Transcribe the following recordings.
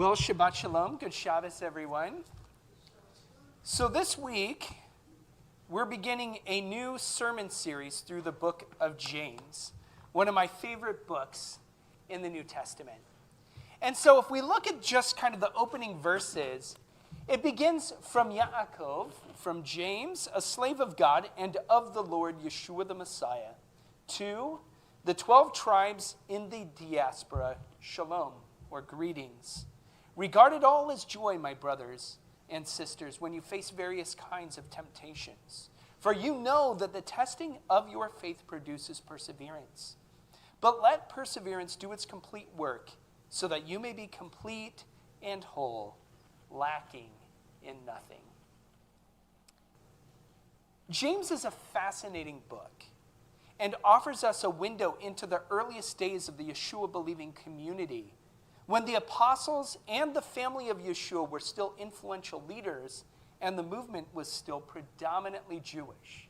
Well, Shabbat Shalom. Good Shabbos, everyone. So this week, we're beginning a new sermon series through the book of James, one of my favorite books in the New Testament. And so if we look at just kind of the opening verses, it begins from Yaakov, from James, a slave of God and of the Lord Yeshua the Messiah, to the 12 tribes in the diaspora, Shalom, or greetings. Regard it all as joy, my brothers and sisters, when you face various kinds of temptations. For you know that the testing of your faith produces perseverance. But let perseverance do its complete work, so that you may be complete and whole, lacking in nothing. James is a fascinating book and offers us a window into the earliest days of the Yeshua-believing community, when the apostles and the family of Yeshua were still influential leaders and the movement was still predominantly Jewish.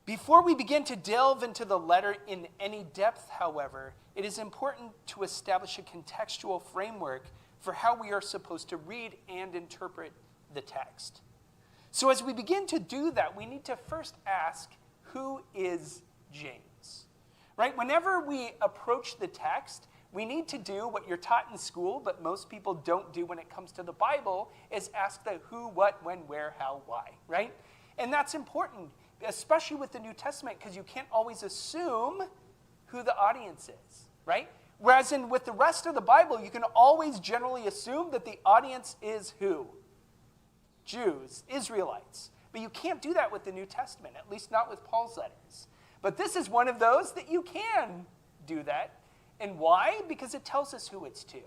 Before we begin to delve into the letter in any depth, however, it is important to establish a contextual framework for how we are supposed to read and interpret the text. So as we begin to do that, we need to first ask, who is James? Right? Whenever we approach the text, we need to do what you're taught in school, but most people don't do when it comes to the Bible, is ask the who, what, when, where, how, why, right? And that's important, especially with the New Testament, because you can't always assume who the audience is, right? Whereas with the rest of the Bible, you can always generally assume that the audience is who? Jews, Israelites. But you can't do that with the New Testament, at least not with Paul's letters. But this is one of those that you can do that. And why? Because it tells us who it's to.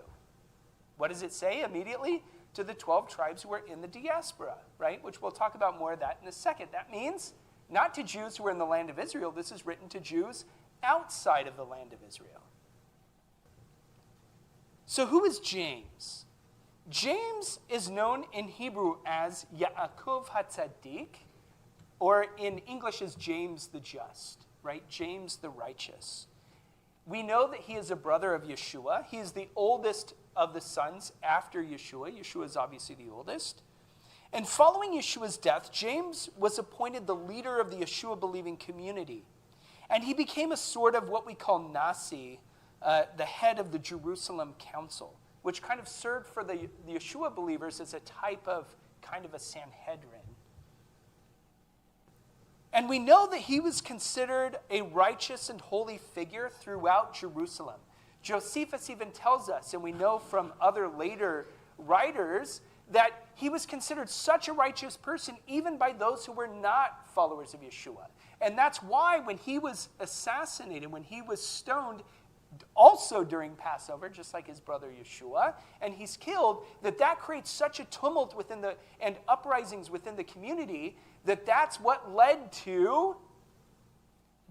What does it say immediately? To the 12 tribes who are in the diaspora, right? Which we'll talk about more of that in a second. That means not to Jews who are in the land of Israel. This is written to Jews outside of the land of Israel. So who is James? James is known in Hebrew as Yaakov HaTzadik, or in English as James the Just, right? James the Righteous. We know that he is a brother of Yeshua. He is the oldest of the sons after Yeshua. Yeshua is obviously the oldest. And following Yeshua's death, James was appointed the leader of the Yeshua-believing community. And he became a sort of what we call Nasi, the head of the Jerusalem Council, which kind of served for the Yeshua believers as a type of kind of a Sanhedrin. And we know that he was considered a righteous and holy figure throughout Jerusalem. Josephus even tells us, and we know from other later writers, that he was considered such a righteous person even by those who were not followers of Yeshua. And that's why when he was assassinated, when he was stoned, also during Passover, just like his brother Yeshua, and he's killed, that creates such a tumult and uprisings within the community that's what led to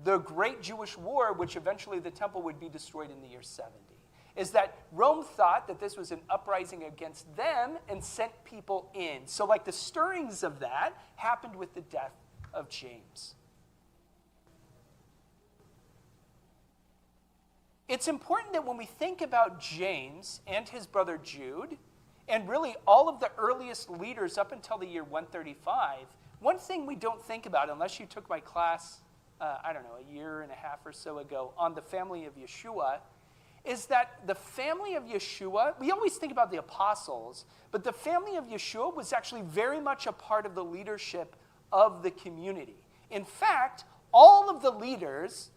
the Great Jewish War, which eventually the temple would be destroyed in the year 70. Is that Rome thought that this was an uprising against them and sent people in. So like the stirrings of that happened with the death of James. It's important that when we think about James and his brother Jude, and really all of the earliest leaders up until the year 135, one thing we don't think about, unless you took my class, a year and a half or so ago, on the family of Yeshua, is that the family of Yeshua, we always think about the apostles, but the family of Yeshua was actually very much a part of the leadership of the community. In fact, all of the leaders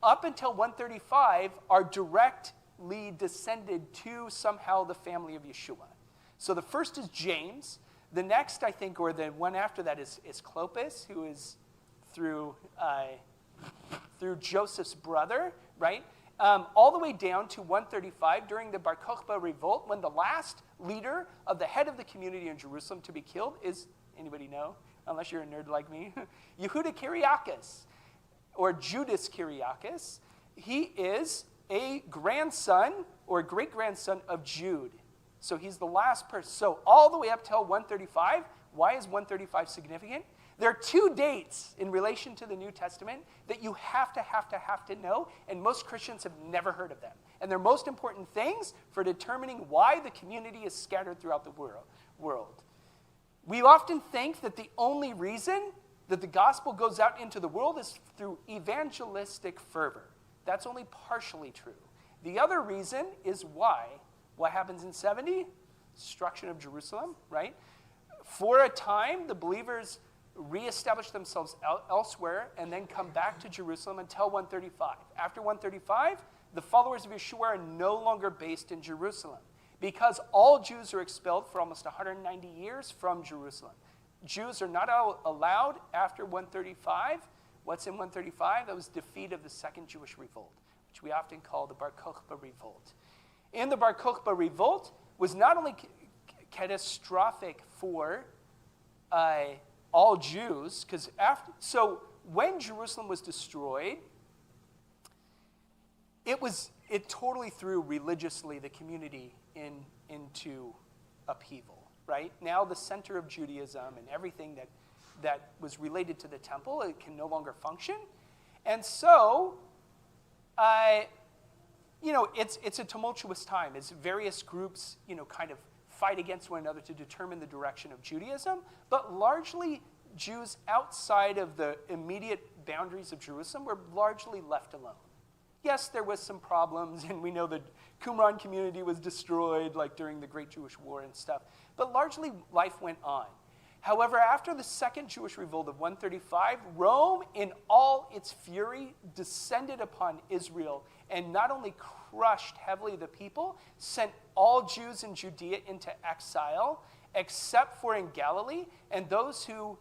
up until 135 are directly descended to somehow the family of Yeshua. So the first is James. The next, I think, or the one after that is Clopas, who is through Joseph's brother, right? All the way down to 135 during the Bar Kokhba revolt, when the last leader of the head of the community in Jerusalem to be killed is, anybody know, unless you're a nerd like me, Yehuda Kyriakis, or Judas Kyriakis. He is a grandson or great-grandson of Jude. So he's the last person. So all the way up till 135, why is 135 significant? There are two dates in relation to the New Testament that you have to know, and most Christians have never heard of them. and they're most important things for determining why the community is scattered throughout the world. We often think that the only reason that the gospel goes out into the world is through evangelistic fervor. That's only partially true. The other reason is why. What happens in 70? Destruction of Jerusalem, right? For a time, the believers reestablish themselves elsewhere and then come back to Jerusalem until 135. After 135, the followers of Yeshua are no longer based in Jerusalem because all Jews are expelled for almost 190 years from Jerusalem. Jews are not allowed after 135. What's in 135? That was defeat of the Second Jewish Revolt, which we often call the Bar Kokhba Revolt. And the Bar Kokhba Revolt was not only catastrophic for all Jews, so when Jerusalem was destroyed, it totally threw religiously the community into upheaval, right? Now the center of Judaism and everything that was related to the temple, it can no longer function. And so, it's a tumultuous time as various groups, kind of fight against one another to determine the direction of Judaism, but largely Jews outside of the immediate boundaries of Jerusalem were largely left alone. Yes, there was some problems, and we know the Qumran community was destroyed, like during the Great Jewish War and stuff, but largely life went on. However, after the Second Jewish Revolt of 135, Rome, in all its fury, descended upon Israel and not only crushed heavily the people, sent all Jews in Judea into exile, except for in Galilee, and those who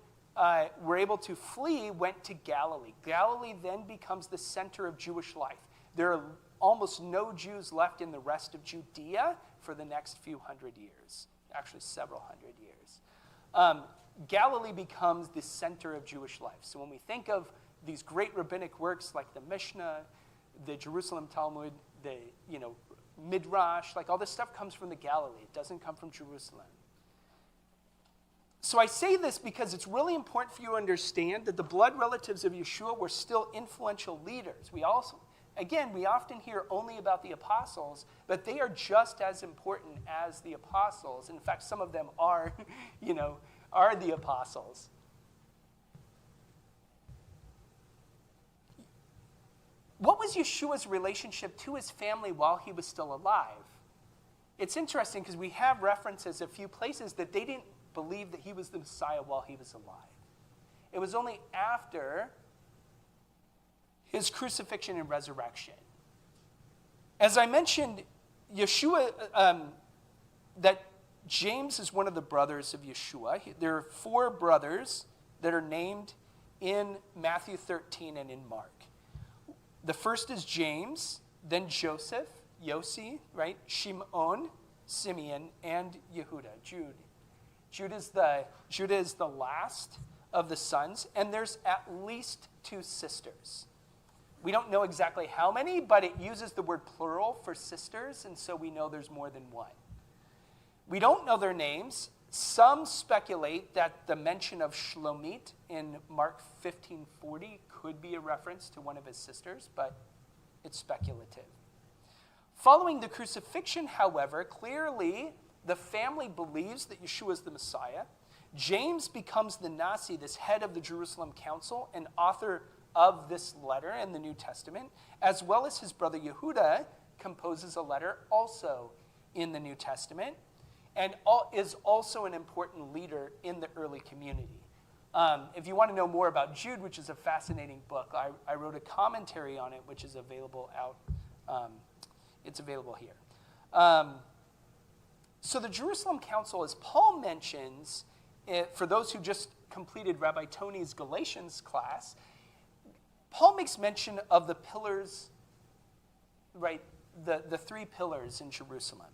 were able to flee went to Galilee. Galilee then becomes the center of Jewish life. There are almost no Jews left in the rest of Judea for the next few hundred years, actually several hundred years. Galilee becomes the center of Jewish life. So when we think of these great rabbinic works like the Mishnah, the Jerusalem Talmud, the Midrash, like all this stuff comes from the Galilee. It doesn't come from Jerusalem. So I say this because it's really important for you to understand that the blood relatives of Yeshua were still influential leaders. We often hear only about the apostles, but they are just as important as the apostles. In fact, some of them are the apostles. What was Yeshua's relationship to his family while he was still alive? It's interesting because we have references a few places that they didn't believe that he was the Messiah while he was alive. It was only after his crucifixion and resurrection. As I mentioned, Yeshua, that James is one of the brothers of Yeshua. There are 4 brothers that are named in Matthew 13 and in Mark. The first is James, then Joseph, Yossi, right? Shimon, Simeon, and Yehuda, Jude. Judah is the last of the sons, and there's at least 2 sisters. We don't know exactly how many, but it uses the word plural for sisters, and so we know there's more than one. We don't know their names. Some speculate that the mention of Shlomit in Mark 15:40 could be a reference to one of his sisters, but it's speculative. Following the crucifixion, however, clearly the family believes that Yeshua is the Messiah. James becomes the Nasi, this head of the Jerusalem Council, and author of this letter in the New Testament, as well as his brother Yehuda composes a letter also in the New Testament, and is also an important leader in the early community. If you want to know more about Jude, which is a fascinating book, I wrote a commentary on it, which is available it's available here. So the Jerusalem Council, as Paul mentions, for those who just completed Rabbi Tony's Galatians class, Paul makes mention of the pillars, right, the 3 pillars in Jerusalem.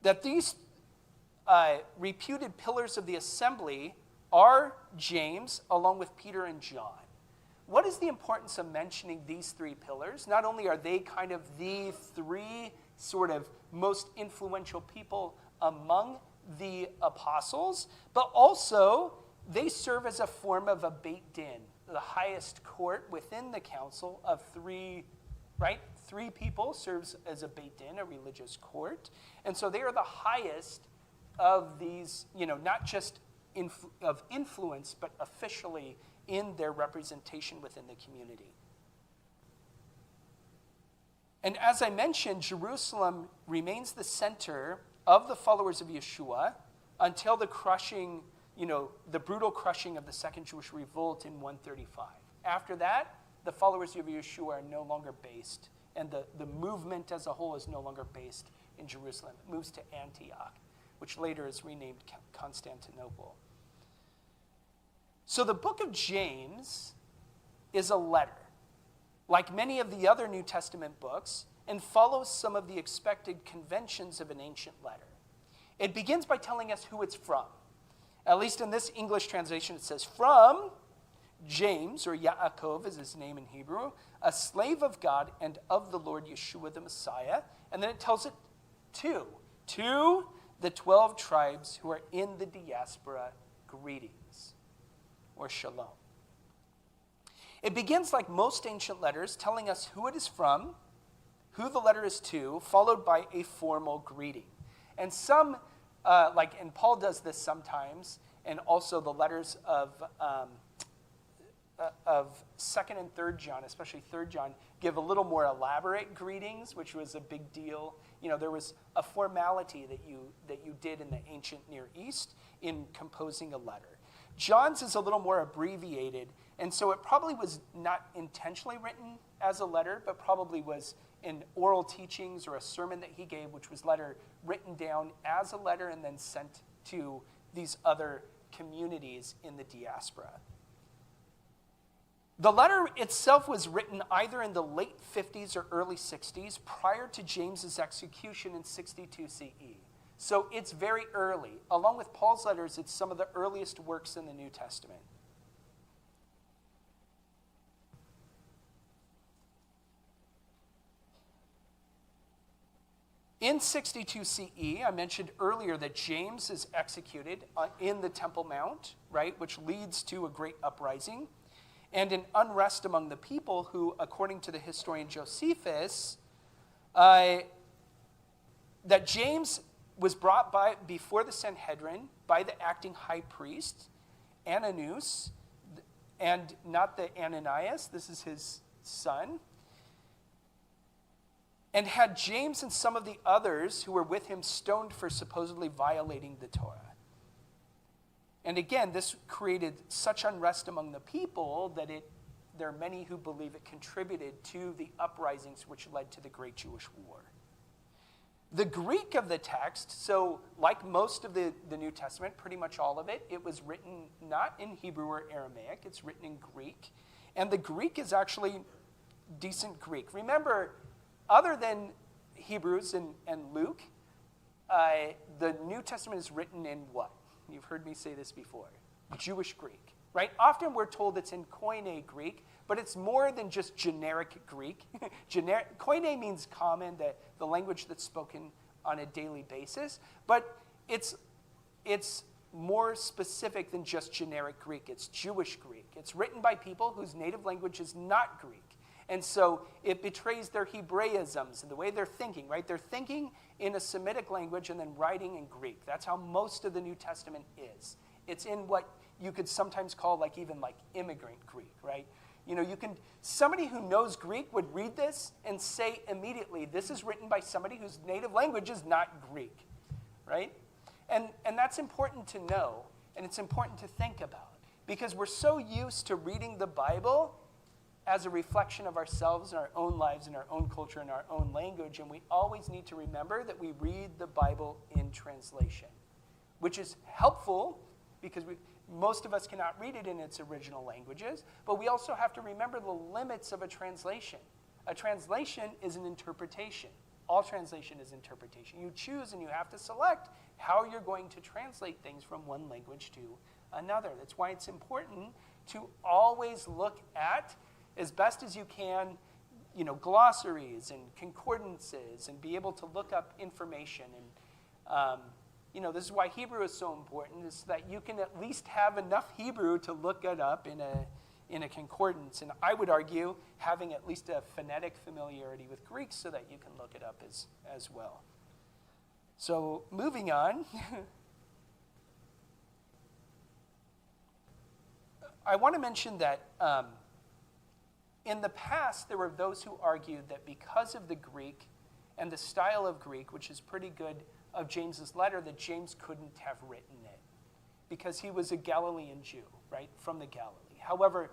That these reputed pillars of the assembly are James, along with Peter and John. What is the importance of mentioning these 3 pillars? Not only are they kind of the 3 sort of most influential people among the apostles, but also they serve as a form of a Beit Din, the highest court within the council of 3 3 people serves as a Beit Din, a religious court. And so they are the highest of these, not just of influence, but officially in their representation within the community. And as I mentioned, Jerusalem remains the center of the followers of Yeshua until the crushing, the brutal crushing of the Second Jewish Revolt in 135. After that, the followers of Yeshua are no longer based, and the movement as a whole is no longer based in Jerusalem. It moves to Antioch, which later is renamed Constantinople. So the book of James is a letter, like many of the other New Testament books, and follows some of the expected conventions of an ancient letter. It begins by telling us who it's from. At least in this English translation, it says, from James, or Yaakov is his name in Hebrew, a slave of God and of the Lord Yeshua the Messiah. And then it tells it to the 12 tribes who are in the diaspora, greetings, or shalom. It begins like most ancient letters, telling us who it is from, who the letter is to, followed by a formal greeting. And some, and Paul does this sometimes, and also the letters of 2nd and 3rd John, especially 3rd John, give a little more elaborate greetings, which was a big deal. There was a formality that you did in the ancient Near East in composing a letter. John's is a little more abbreviated, and so it probably was not intentionally written as a letter, but probably was in oral teachings or a sermon that he gave, which was written down as a letter and then sent to these other communities in the diaspora. The letter itself was written either in the late 50s or early 60s, prior to James's execution in 62 CE. So it's very early. Along with Paul's letters, it's some of the earliest works in the New Testament. In 62 CE, I mentioned earlier that James is executed in the Temple Mount, right, which leads to a great uprising and an unrest among the people who, according to the historian Josephus, that James was brought before the Sanhedrin by the acting high priest, Ananus, and not the Ananias, this is his son, and had James and some of the others who were with him stoned for supposedly violating the Torah. And again, this created such unrest among the people that there are many who believe it contributed to the uprisings which led to the Great Jewish War. The Greek of the text, so like most of the New Testament, pretty much all of it, it was written not in Hebrew or Aramaic, it's written in Greek. And the Greek is actually decent Greek. Remember, other than Hebrews and Luke, the New Testament is written in what? You've heard me say this before. Jewish Greek, right? Often we're told it's in Koine Greek, but it's more than just generic Greek. Koine means common, the language that's spoken on a daily basis, but it's more specific than just generic Greek. It's Jewish Greek. It's written by people whose native language is not Greek. And so it betrays their Hebraisms and the way they're thinking, right? They're thinking in a Semitic language and then writing in Greek. That's how most of the New Testament is. It's in what you could sometimes call even immigrant Greek, right? Somebody who knows Greek would read this and say immediately, this is written by somebody whose native language is not Greek, right? And that's important to know, and it's important to think about, because we're so used to reading the Bible as a reflection of ourselves and our own lives and our own culture and our own language, and we always need to remember that we read the Bible in translation, which is helpful because most of us cannot read it in its original languages, but we also have to remember the limits of a translation. A translation is an interpretation. All translation is interpretation. You choose and you have to select how you're going to translate things from one language to another. That's why it's important to always look at, as best as you can, glossaries and concordances and be able to look up information. And, this is why Hebrew is so important, is that you can at least have enough Hebrew to look it up in a concordance. And I would argue having at least a phonetic familiarity with Greek so that you can look it up as well. So moving on. I want to mention that in the past, there were those who argued that because of the Greek and the style of Greek, which is pretty good, of James's letter, that James couldn't have written it because he was a Galilean Jew, right, from the Galilee. However,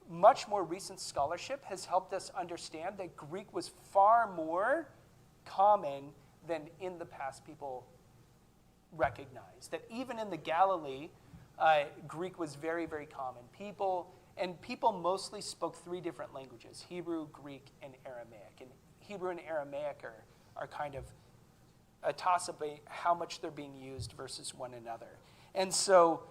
much more recent scholarship has helped us understand that Greek was far more common than in the past people recognized. That even in the Galilee, Greek was very, very common. People mostly spoke 3 different languages: Hebrew, Greek, and Aramaic. And Hebrew and Aramaic are kind of a toss-up how much they're being used versus one another. And so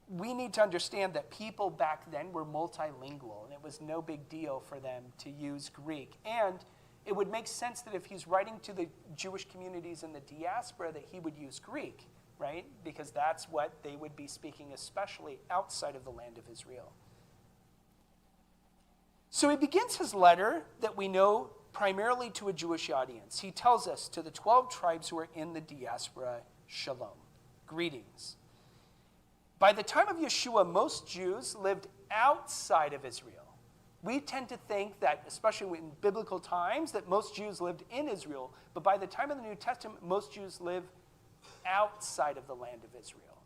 we need to understand that people back then were multilingual, and it was no big deal for them to use Greek. And it would make sense that if he's writing to the Jewish communities in the diaspora that he would use Greek, right? Because that's what they would be speaking, especially outside of the land of Israel. So he begins his letter that we know primarily to a Jewish audience. He tells us, to the 12 tribes who are in the diaspora, shalom, greetings. By the time of Yeshua, most Jews lived outside of Israel. We tend to think that, especially in biblical times, that most Jews lived in Israel. But by the time of the New Testament, most Jews live outside of the land of Israel,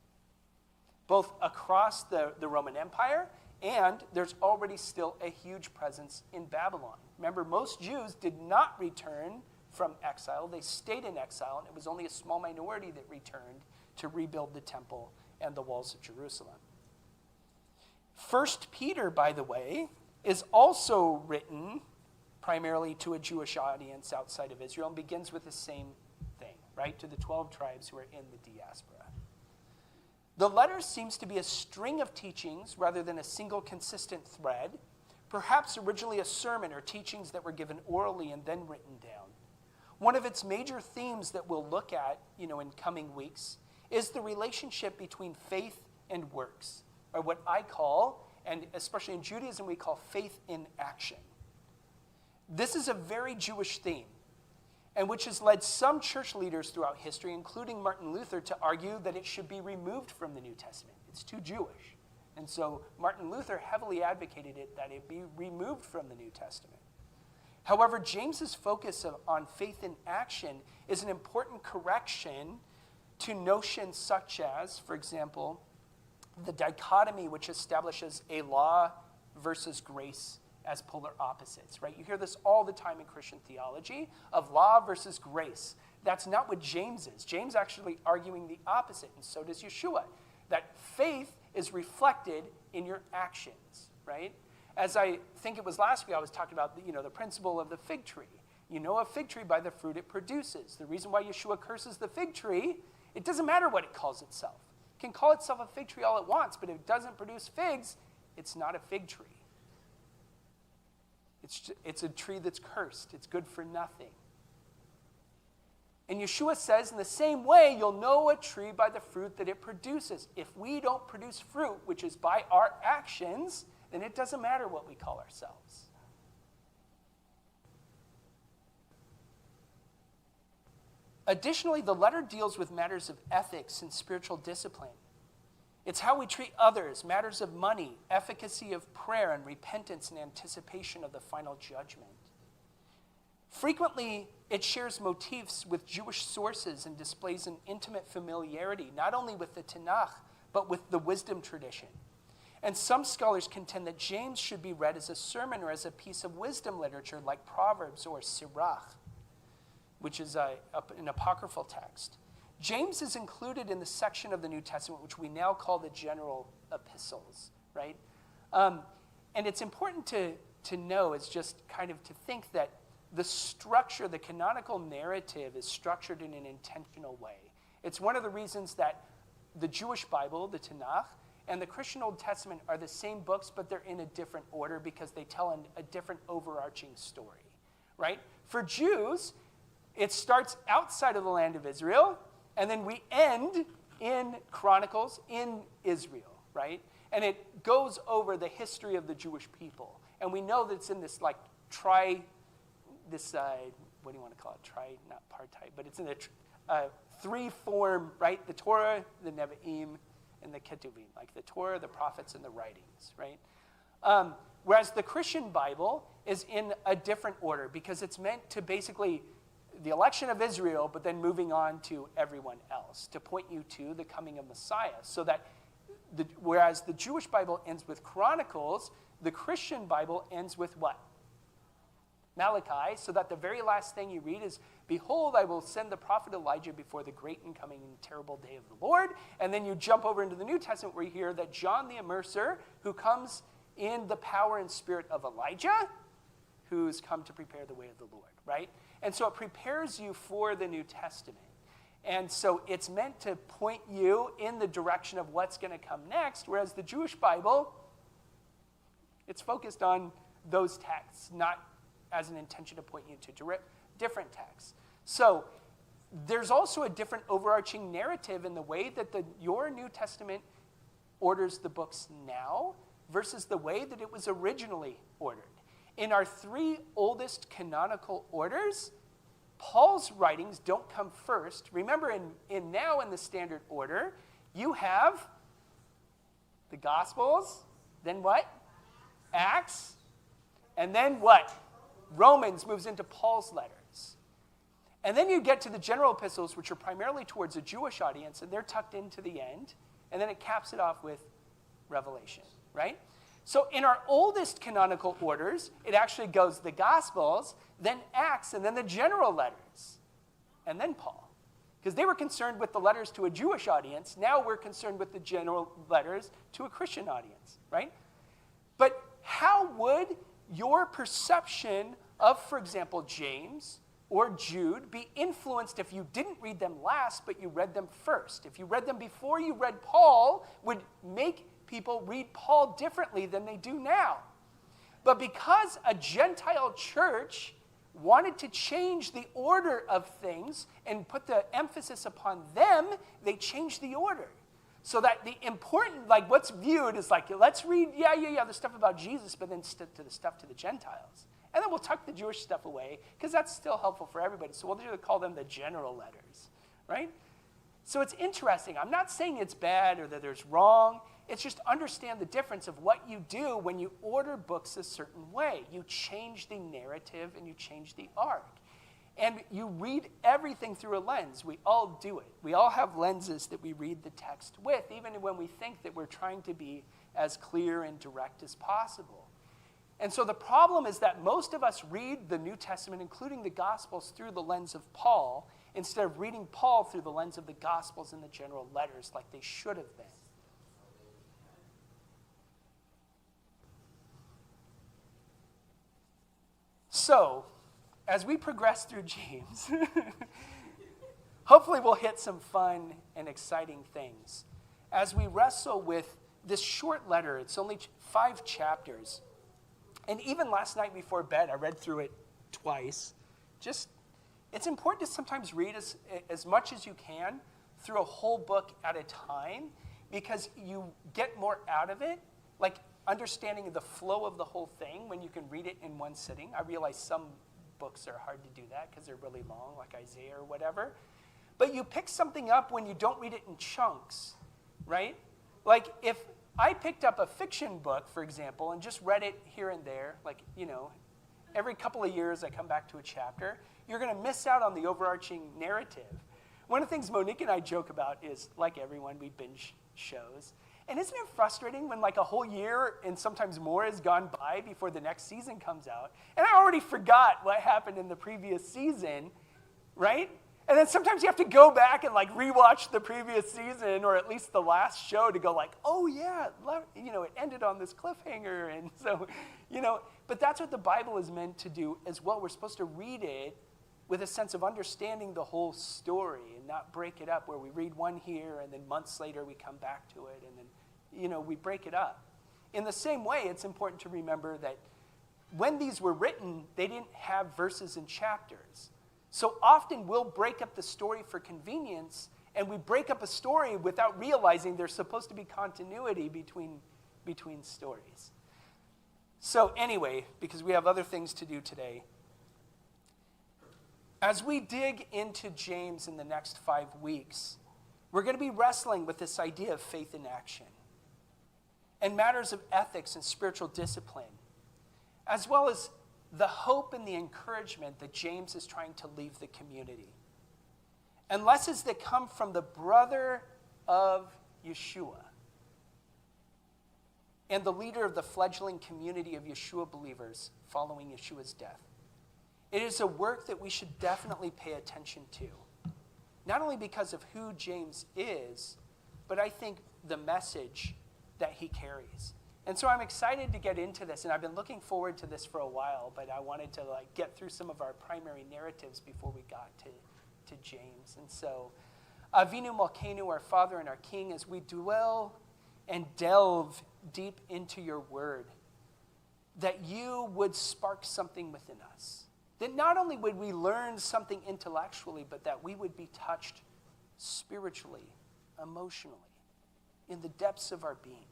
both across the Roman Empire, and there's already still a huge presence in Babylon. Remember, most Jews did not return from exile. They stayed in exile, and it was only a small minority that returned to rebuild the temple and the walls of Jerusalem. 1 Peter, by the way, is also written primarily to a Jewish audience outside of Israel and begins with the same thing, right? To the 12 tribes who are in the diaspora. The letter seems to be a string of teachings rather than a single consistent thread, perhaps originally a sermon or teachings that were given orally and then written down. One of its major themes that we'll look at, in coming weeks is the relationship between faith and works, or what I call, and especially in Judaism, we call faith in action. This is a very Jewish theme, and which has led some church leaders throughout history, including Martin Luther, to argue that it should be removed from the New Testament. It's too Jewish. And so Martin Luther heavily advocated that it be removed from the New Testament. However, James's focus on faith in action is an important correction to notions such as, for example, the dichotomy which establishes a law versus grace as polar opposites, right? You hear this all the time in Christian theology of law versus grace. That's not what James is. James actually arguing the opposite, and so does Yeshua, that faith is reflected in your actions, right? As I think it was last week, I was talking about the principle of the fig tree. You know a fig tree by the fruit it produces. The reason why Yeshua curses the fig tree, it doesn't matter what it calls itself. It can call itself a fig tree all it wants, but if it doesn't produce figs, it's not a fig tree. It's a tree that's cursed. It's good for nothing. And Yeshua says, in the same way, you'll know a tree by the fruit that it produces. If we don't produce fruit, which is by our actions, then it doesn't matter what we call ourselves. Additionally, the letter deals with matters of ethics and spiritual discipline. It's how we treat others, matters of money, efficacy of prayer, and repentance in anticipation of the final judgment. Frequently, it shares motifs with Jewish sources and displays an intimate familiarity, not only with the Tanakh, but with the wisdom tradition. And some scholars contend that James should be read as a sermon or as a piece of wisdom literature like Proverbs or Sirach, which is an apocryphal text. James is included in the section of the New Testament which we now call the general epistles, right? And it's important to know, is just kind of to think that the structure, the canonical narrative is structured in an intentional way. It's one of the reasons that the Jewish Bible, the Tanakh, and the Christian Old Testament are the same books, but they're in a different order because they tell a different overarching story, right? For Jews, it starts outside of the land of Israel, and then we end in Chronicles in Israel, right? And it goes over the history of the Jewish people. And we know that it's in this what do you want to call it? Not partite, but it's in a three-form, right? The Torah, the Nevi'im, and the Ketuvim, like the Torah, the prophets, and the writings, right? Whereas the Christian Bible is in a different order because it's meant to basically the election of Israel, but then moving on to everyone else, to point you to the coming of Messiah. So that, whereas the Jewish Bible ends with Chronicles, the Christian Bible ends with what? Malachi, so that the very last thing you read is, behold, I will send the prophet Elijah before the great and coming and terrible day of the Lord. And then you jump over into the New Testament where you hear that John the Immerser, who comes in the power and spirit of Elijah, who's come to prepare the way of the Lord, right? And so it prepares you for the New Testament. And so it's meant to point you in the direction of what's going to come next, whereas the Jewish Bible, it's focused on those texts, not as an intention to point you to different texts. So there's also a different overarching narrative in the way that your New Testament orders the books now versus the way that it was originally ordered. In our three oldest canonical orders, Paul's writings don't come first. Remember, in the standard order, you have the Gospels, then what? Acts, and then what? Romans moves into Paul's letters. And then you get to the general epistles, which are primarily towards a Jewish audience, and they're tucked into the end, and then it caps it off with Revelation, right? So in our oldest canonical orders, it actually goes the Gospels, then Acts, and then the general letters, and then Paul. Because they were concerned with the letters to a Jewish audience. Now we're concerned with the general letters to a Christian audience, right? But how would your perception of, for example, James or Jude be influenced if you didn't read them last, but you read them first? If you read them before you read Paul, would make people read Paul differently than they do now. But because a Gentile church wanted to change the order of things and put the emphasis upon them, they changed the order. So that the important, what's viewed is let's read, the stuff about Jesus, but then stick to the stuff to the Gentiles. And then we'll tuck the Jewish stuff away, because that's still helpful for everybody. So we'll just call them the general letters, right? So it's interesting. I'm not saying it's bad or that there's wrong. It's just understand the difference of what you do when you order books a certain way. You change the narrative and you change the arc. And you read everything through a lens. We all do it. We all have lenses that we read the text with, even when we think that we're trying to be as clear and direct as possible. And so the problem is that most of us read the New Testament, including the Gospels, through the lens of Paul, instead of reading Paul through the lens of the Gospels and the general letters like they should have been. So, as we progress through James, hopefully we'll hit some fun and exciting things. As we wrestle with this short letter, it's only 5 chapters. And even last night before bed, I read through it twice. It's important to sometimes read as much as you can through a whole book at a time, because you get more out of it, like understanding the flow of the whole thing when you can read it in one sitting. I realize some books are hard to do that because they're really long, like Isaiah or whatever. But you pick something up when you don't read it in chunks, right? Like if I picked up a fiction book, for example, and just read it here and there, every couple of years I come back to a chapter, you're going to miss out on the overarching narrative. One of the things Monique and I joke about is, like everyone, we binge shows. And isn't it frustrating when a whole year and sometimes more has gone by before the next season comes out, and I already forgot what happened in the previous season, right? And then sometimes you have to go back and rewatch the previous season, or at least the last show, to go oh yeah, it ended on this cliffhanger, and so, but that's what the Bible is meant to do as well. We're supposed to read it with a sense of understanding the whole story and not break it up where we read one here and then months later we come back to it and then, we break it up. In the same way, it's important to remember that when these were written, they didn't have verses and chapters. So often we'll break up the story for convenience, and we break up a story without realizing there's supposed to be continuity between between stories. So anyway, because we have other things to do today, as we dig into James in the next 5 weeks, we're going to be wrestling with this idea of faith in action and matters of ethics and spiritual discipline, as well as the hope and the encouragement that James is trying to leave the community. And lessons that come from the brother of Yeshua and the leader of the fledgling community of Yeshua believers following Yeshua's death. It is a work that we should definitely pay attention to, not only because of who James is, but I think the message that he carries. And so I'm excited to get into this, and I've been looking forward to this for a while, but I wanted to get through some of our primary narratives before we got to James. And so, Avinu Malkeinu, our Father and our King, as we dwell and delve deep into your word, that you would spark something within us. That not only would we learn something intellectually, but that we would be touched spiritually, emotionally, in the depths of our being.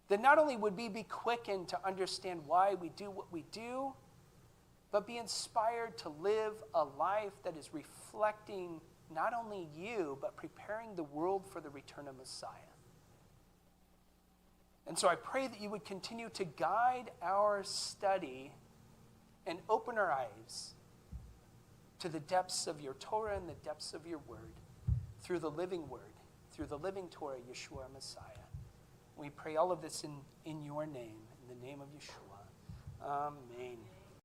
That not only would we be quickened to understand why we do what we do, but be inspired to live a life that is reflecting not only you, but preparing the world for the return of Messiah. And so I pray that you would continue to guide our study and open our eyes to the depths of your Torah and the depths of your word, through the living word, through the living Torah, Yeshua Messiah. We pray all of this in your name, in the name of Yeshua. Amen.